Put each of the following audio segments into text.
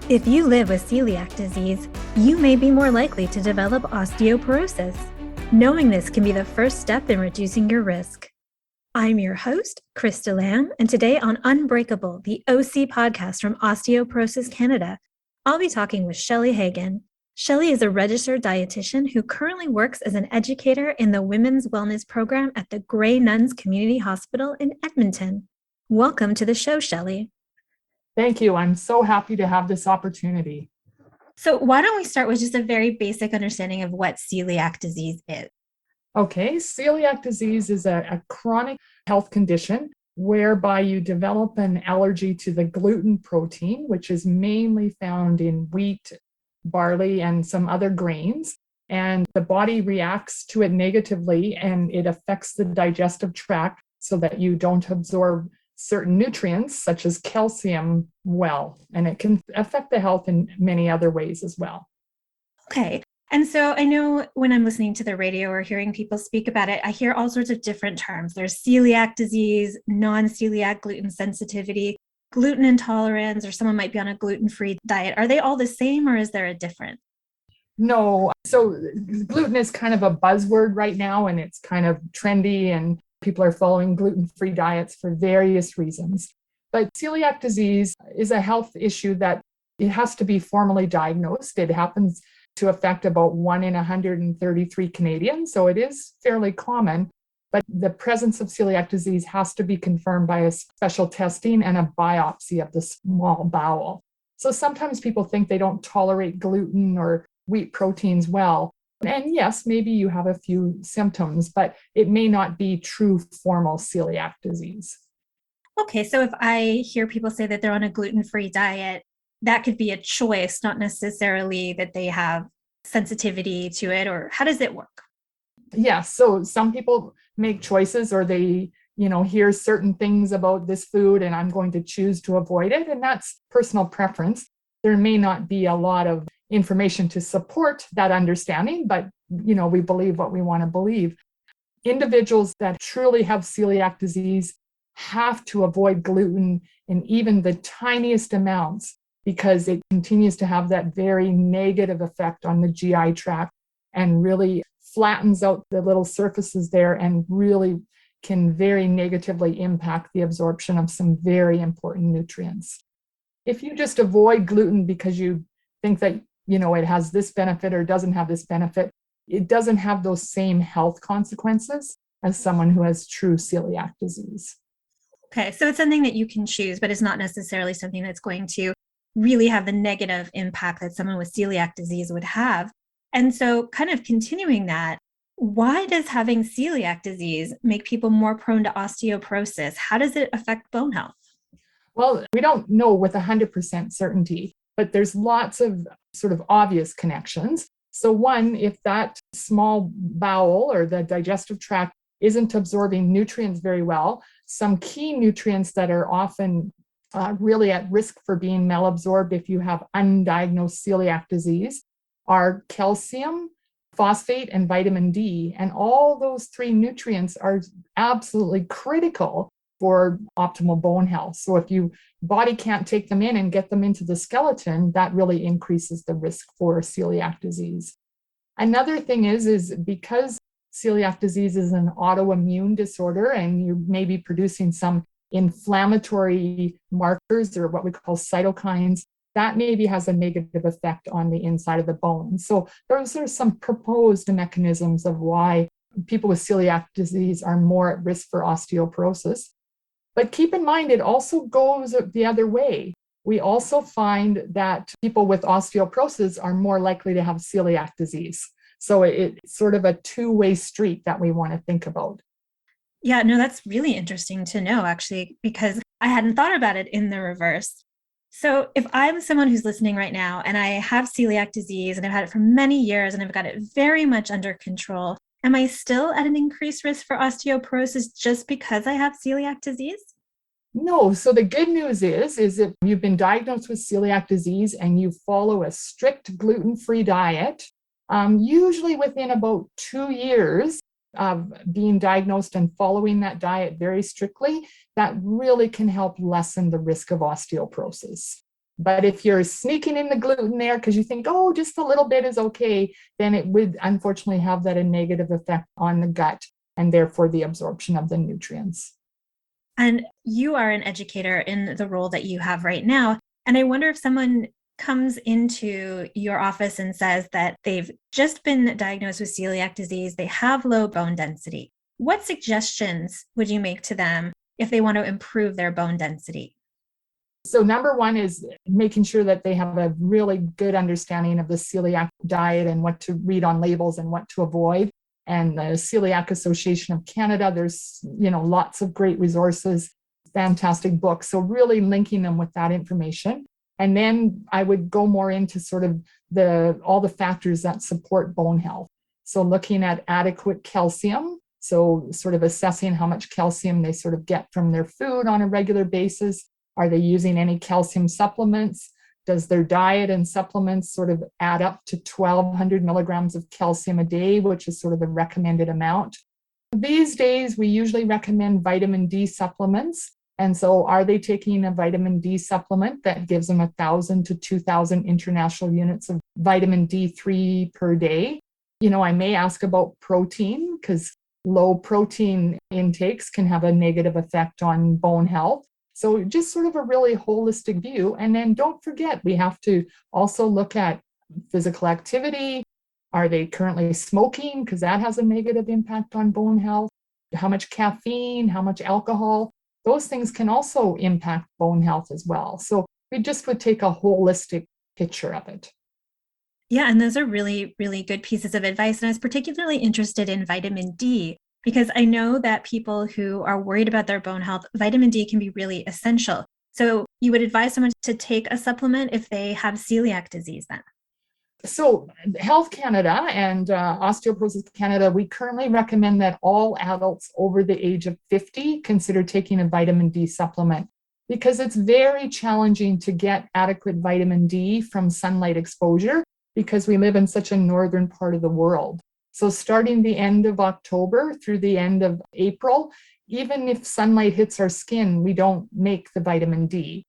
If you live with celiac disease, you may be more likely to develop osteoporosis. Knowing this can be the first step in reducing your risk. I'm your host, Krista Lamb, and today on Unbreakable, the OC podcast from Osteoporosis Canada, I'll be talking with Shelly Hagen. Shelly is a registered dietitian who currently works as an educator in the Women's Wellness Program at the Grey Nuns Community Hospital in Edmonton. Welcome to the show, Shelly. Thank you. I'm so happy to have this opportunity. So why don't we start with just a very basic understanding of what celiac disease is? Okay, celiac disease is a chronic health condition whereby you develop an allergy to the gluten protein, which is mainly found in wheat, barley, and some other grains. And the body reacts to it negatively, and it affects the digestive tract so that you don't absorb certain nutrients such as calcium well, and it can affect the health in many other ways as well. Okay. And so I know when I'm listening to the radio or hearing people speak about it, I hear all sorts of different terms. There's celiac disease, non-celiac gluten sensitivity, gluten intolerance, or someone might be on a gluten-free diet. Are they all the same, or is there a difference? No. So gluten is kind of a buzzword right now, and it's kind of trendy, and people are following gluten-free diets for various reasons. But celiac disease is a health issue that it has to be formally diagnosed. It happens to affect about 1 in 133 Canadians, so it is fairly common. But the presence of celiac disease has to be confirmed by a special testing and a biopsy of the small bowel. So sometimes people think they don't tolerate gluten or wheat proteins well. And yes, maybe you have a few symptoms, but it may not be true formal celiac disease. Okay, so if I hear people say that they're on a gluten-free diet, that could be a choice, not necessarily that they have sensitivity to it, or how does it work? Yes, so some people make choices, or they, hear certain things about this food and I'm going to choose to avoid it, and that's personal preference. There may not be a lot of information to support that understanding, but we believe what we want to believe. Individuals that truly have celiac disease have to avoid gluten in even the tiniest amounts, because it continues to have that very negative effect on the GI tract and really flattens out the little surfaces there and really can very negatively impact the absorption of some very important nutrients. If you just avoid gluten because you think that it has this benefit or doesn't have this benefit, it doesn't have those same health consequences as someone who has true celiac disease. Okay, so it's something that you can choose, but it's not necessarily something that's going to really have the negative impact that someone with celiac disease would have. And so kind of continuing that, why does having celiac disease make people more prone to osteoporosis? How does it affect bone health? Well, we don't know with 100% certainty, but there's lots of sort of obvious connections. So one, if that small bowel or the digestive tract isn't absorbing nutrients very well, some key nutrients that are often really at risk for being malabsorbed if you have undiagnosed celiac disease are calcium, phosphate, and vitamin D. And all those three nutrients are absolutely critical for optimal bone health. So if your body can't take them in and get them into the skeleton, that really increases the risk for celiac disease. Another thing is because celiac disease is an autoimmune disorder and you may be producing some inflammatory markers or what we call cytokines, that maybe has a negative effect on the inside of the bone. So those are some proposed mechanisms of why people with celiac disease are more at risk for osteoporosis. But keep in mind, it also goes the other way. We also find that people with osteoporosis are more likely to have celiac disease. So it's sort of a two-way street that we want to think about. Yeah, no, that's really interesting to know, actually, because I hadn't thought about it in the reverse. So if I'm someone who's listening right now and I have celiac disease and I've had it for many years and I've got it very much under control, am I still at an increased risk for osteoporosis just because I have celiac disease? No. So the good news is if you've been diagnosed with celiac disease and you follow a strict gluten-free diet, usually within about 2 years of being diagnosed and following that diet very strictly, that really can help lessen the risk of osteoporosis. But if you're sneaking in the gluten there because you think, oh, just a little bit is okay, then it would unfortunately have that a negative effect on the gut and therefore the absorption of the nutrients. And you are an educator in the role that you have right now. And I wonder if someone comes into your office and says that they've just been diagnosed with celiac disease, they have low bone density. What suggestions would you make to them if they want to improve their bone density? So number one is making sure that they have a really good understanding of the celiac diet and what to read on labels and what to avoid. And the Celiac Association of Canada, there's lots of great resources, fantastic books. So really linking them with that information. And then I would go more into sort of all the factors that support bone health. So looking at adequate calcium, so sort of assessing how much calcium they sort of get from their food on a regular basis. Are they using any calcium supplements? Does their diet and supplements sort of add up to 1,200 milligrams of calcium a day, which is sort of the recommended amount? These days, we usually recommend vitamin D supplements. And so are they taking a vitamin D supplement that gives them 1,000 to 2,000 international units of vitamin D3 per day? I may ask about protein because low protein intakes can have a negative effect on bone health. So just sort of a really holistic view. And then don't forget, we have to also look at physical activity. Are they currently smoking? Because that has a negative impact on bone health. How much caffeine, how much alcohol, those things can also impact bone health as well. So we just would take a holistic picture of it. Yeah, and those are really, really good pieces of advice. And I was particularly interested in vitamin D because I know that people who are worried about their bone health, vitamin D can be really essential. So you would advise someone to take a supplement if they have celiac disease then? So Health Canada and Osteoporosis Canada, we currently recommend that all adults over the age of 50 consider taking a vitamin D supplement because it's very challenging to get adequate vitamin D from sunlight exposure because we live in such a northern part of the world. So starting the end of October through the end of April, even if sunlight hits our skin, we don't make the vitamin D.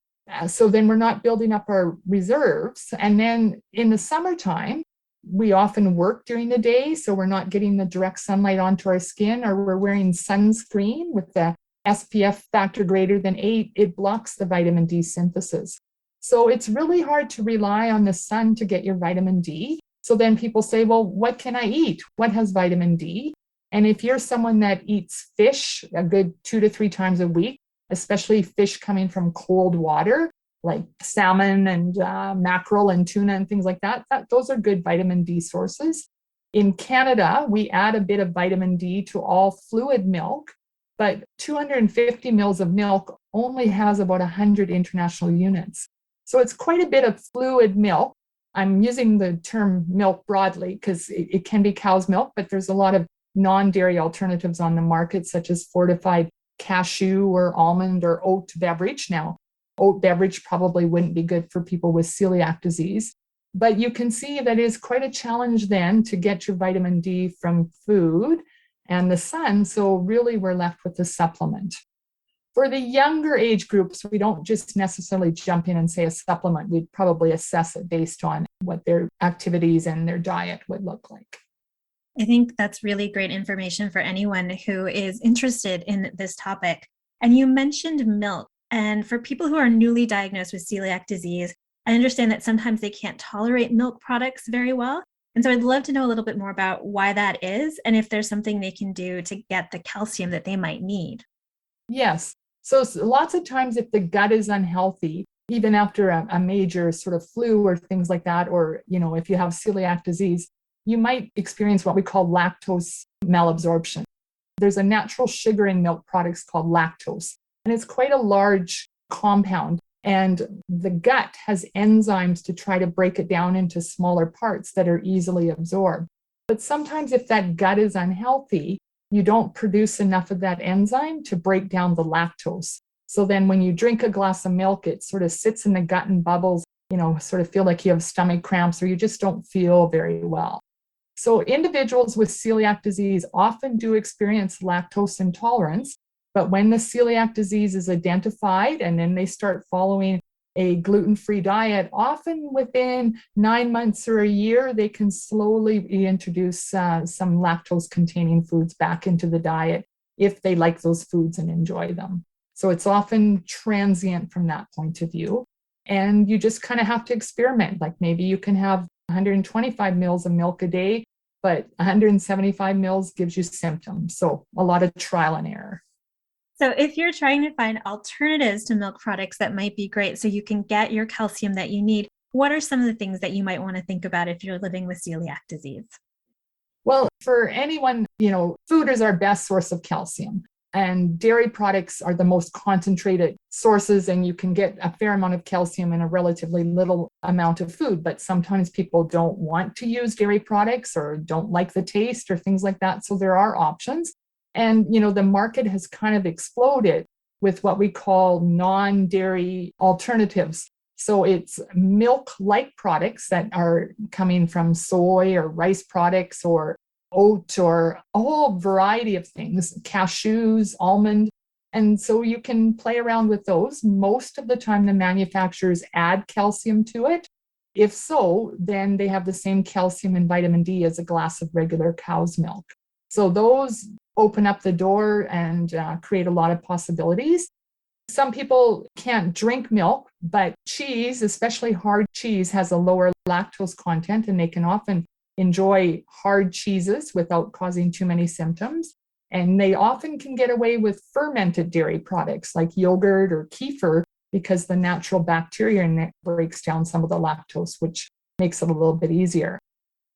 So then we're not building up our reserves. And then in the summertime, we often work during the day, so we're not getting the direct sunlight onto our skin, or we're wearing sunscreen with the SPF factor greater than 8. It blocks the vitamin D synthesis. So it's really hard to rely on the sun to get your vitamin D. So then people say, well, what can I eat? What has vitamin D? And if you're someone that eats fish a good 2 to 3 times a week, especially fish coming from cold water, like salmon and mackerel and tuna and things like that, those are good vitamin D sources. In Canada, we add a bit of vitamin D to all fluid milk, but 250 mils of milk only has about 100 international units. So it's quite a bit of fluid milk. I'm using the term milk broadly because it can be cow's milk, but there's a lot of non-dairy alternatives on the market, such as fortified cashew or almond or oat beverage. Now, oat beverage probably wouldn't be good for people with celiac disease, but you can see that is quite a challenge then to get your vitamin D from food and the sun. So really we're left with a supplement. For the younger age groups, we don't just necessarily jump in and say a supplement. We'd probably assess it based on what their activities and their diet would look like. I think that's really great information for anyone who is interested in this topic. And you mentioned milk. And for people who are newly diagnosed with celiac disease, I understand that sometimes they can't tolerate milk products very well. And so I'd love to know a little bit more about why that is and if there's something they can do to get the calcium that they might need. Yes. So lots of times if the gut is unhealthy, even after a major sort of flu or things like that, or, if you have celiac disease, you might experience what we call lactose malabsorption. There's a natural sugar in milk products called lactose, and it's quite a large compound. And the gut has enzymes to try to break it down into smaller parts that are easily absorbed. But sometimes if that gut is unhealthy, you don't produce enough of that enzyme to break down the lactose. So then when you drink a glass of milk, it sort of sits in the gut and bubbles, sort of feel like you have stomach cramps or you just don't feel very well. So individuals with celiac disease often do experience lactose intolerance, but when the celiac disease is identified and then they start following a gluten-free diet, often within 9 months or a year, they can slowly reintroduce some lactose-containing foods back into the diet if they like those foods and enjoy them. So it's often transient from that point of view. And you just kind of have to experiment. Like maybe you can have 125 mils of milk a day, but 175 mils gives you symptoms. So a lot of trial and error. So if you're trying to find alternatives to milk products that might be great so you can get your calcium that you need, what are some of the things that you might want to think about if you're living with celiac disease? Well, for anyone, food is our best source of calcium. And dairy products are the most concentrated sources, and you can get a fair amount of calcium in a relatively little amount of food. But sometimes people don't want to use dairy products or don't like the taste or things like that. So there are options. And, the market has kind of exploded with what we call non-dairy alternatives. So it's milk-like products that are coming from soy or rice products or oat or a whole variety of things, cashews, almond. And so you can play around with those. Most of the time, the manufacturers add calcium to it. If so, then they have the same calcium and vitamin D as a glass of regular cow's milk. So those open up the door and create a lot of possibilities. Some people can't drink milk, but cheese, especially hard cheese, has a lower lactose content, and they can often enjoy hard cheeses without causing too many symptoms. And they often can get away with fermented dairy products like yogurt or kefir because the natural bacteria in it breaks down some of the lactose, which makes it a little bit easier.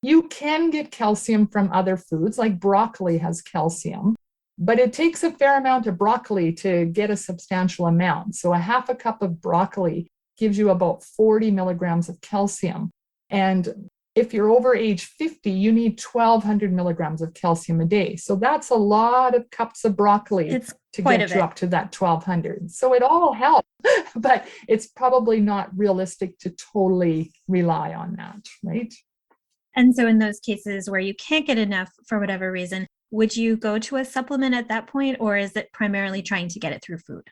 You can get calcium from other foods, like broccoli has calcium, but it takes a fair amount of broccoli to get a substantial amount. So a half a cup of broccoli gives you about 40 milligrams of calcium. And if you're over age 50, you need 1,200 milligrams of calcium a day. So that's a lot of cups of broccoli to get you up to that 1,200. So it all helps, but it's probably not realistic to totally rely on that, right? And so in those cases where you can't get enough for whatever reason, would you go to a supplement at that point, or is it primarily trying to get it through food?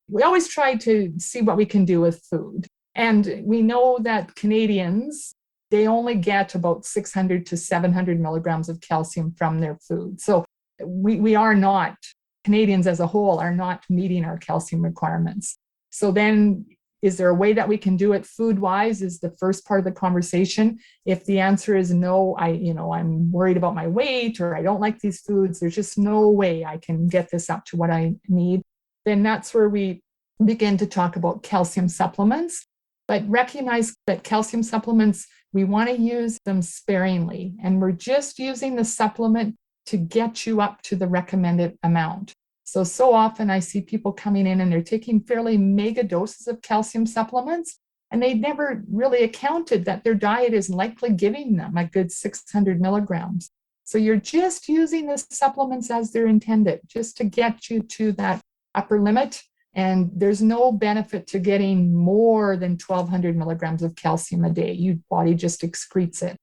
We always try to see what we can do with food. And we know that Canadians, they only get about 600 to 700 milligrams of calcium from their food. So we are not, Canadians as a whole are not meeting our calcium requirements. So then is there a way that we can do it food-wise is the first part of the conversation. If the answer is no, I'm worried about my weight or I don't like these foods, there's just no way I can get this up to what I need, then that's where we begin to talk about calcium supplements. But recognize that calcium supplements, we want to use them sparingly. And we're just using the supplement to get you up to the recommended amount. So often I see people coming in and they're taking fairly mega doses of calcium supplements, and they never really accounted that their diet is likely giving them a good 600 milligrams. So you're just using the supplements as they're intended, just to get you to that upper limit. And there's no benefit to getting more than 1,200 milligrams of calcium a day. Your body just excretes it.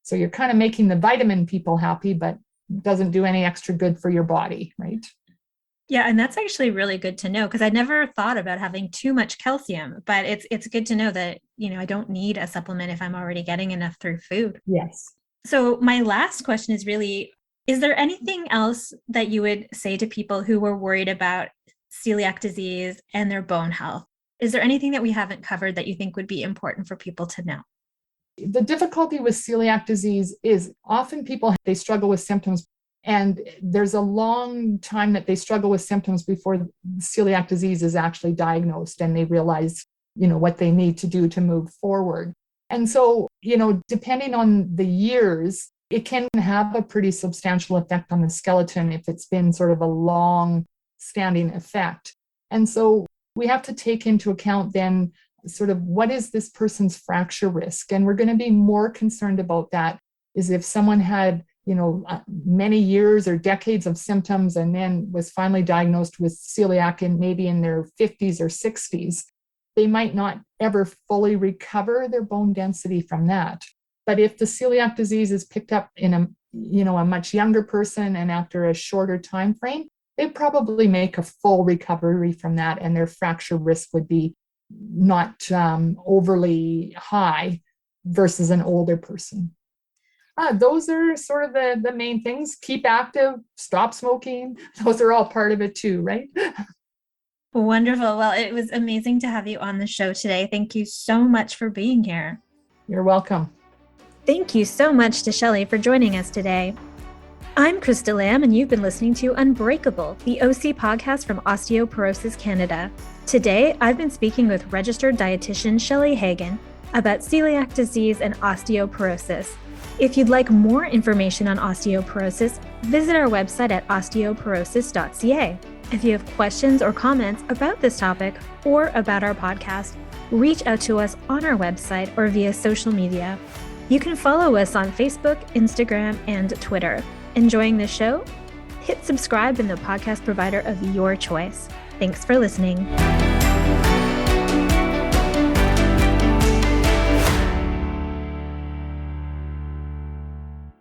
So you're kind of making the vitamin people happy, but doesn't do any extra good for your body, right? Yeah, and that's actually really good to know because I never thought about having too much calcium, but it's good to know that, I don't need a supplement if I'm already getting enough through food. Yes. So my last question is really, is there anything else that you would say to people who were worried about celiac disease and their bone health? Is there anything that we haven't covered that you think would be important for people to know? The difficulty with celiac disease is often they struggle with symptoms, and there's a long time that they struggle with symptoms before celiac disease is actually diagnosed and they realize, what they need to do to move forward. And so, depending on the years, it can have a pretty substantial effect on the skeleton if it's been sort of a long standing effect. And so we have to take into account then sort of what is this person's fracture risk? And we're going to be more concerned about that is if someone had, many years or decades of symptoms and then was finally diagnosed with celiac maybe in their 50s or 60s, they might not ever fully recover their bone density from that. But if the celiac disease is picked up in a much younger person and after a shorter time frame, they probably make a full recovery from that, and their fracture risk would be not overly high versus an older person. Those are sort of the main things. Keep active, stop smoking. Those are all part of it too, right? Wonderful. Well, it was amazing to have you on the show today. Thank you so much for being here. You're welcome. Thank you so much to Shelly for joining us today. I'm Krista Lamb, and you've been listening to Unbreakable, the OC podcast from Osteoporosis Canada. Today, I've been speaking with Registered Dietitian Shelly Hagen about celiac disease and osteoporosis. If you'd like more information on osteoporosis, visit our website at osteoporosis.ca. If you have questions or comments about this topic or about our podcast, reach out to us on our website or via social media. You can follow us on Facebook, Instagram, and Twitter. Enjoying the show? Hit subscribe in the podcast provider of your choice. Thanks for listening.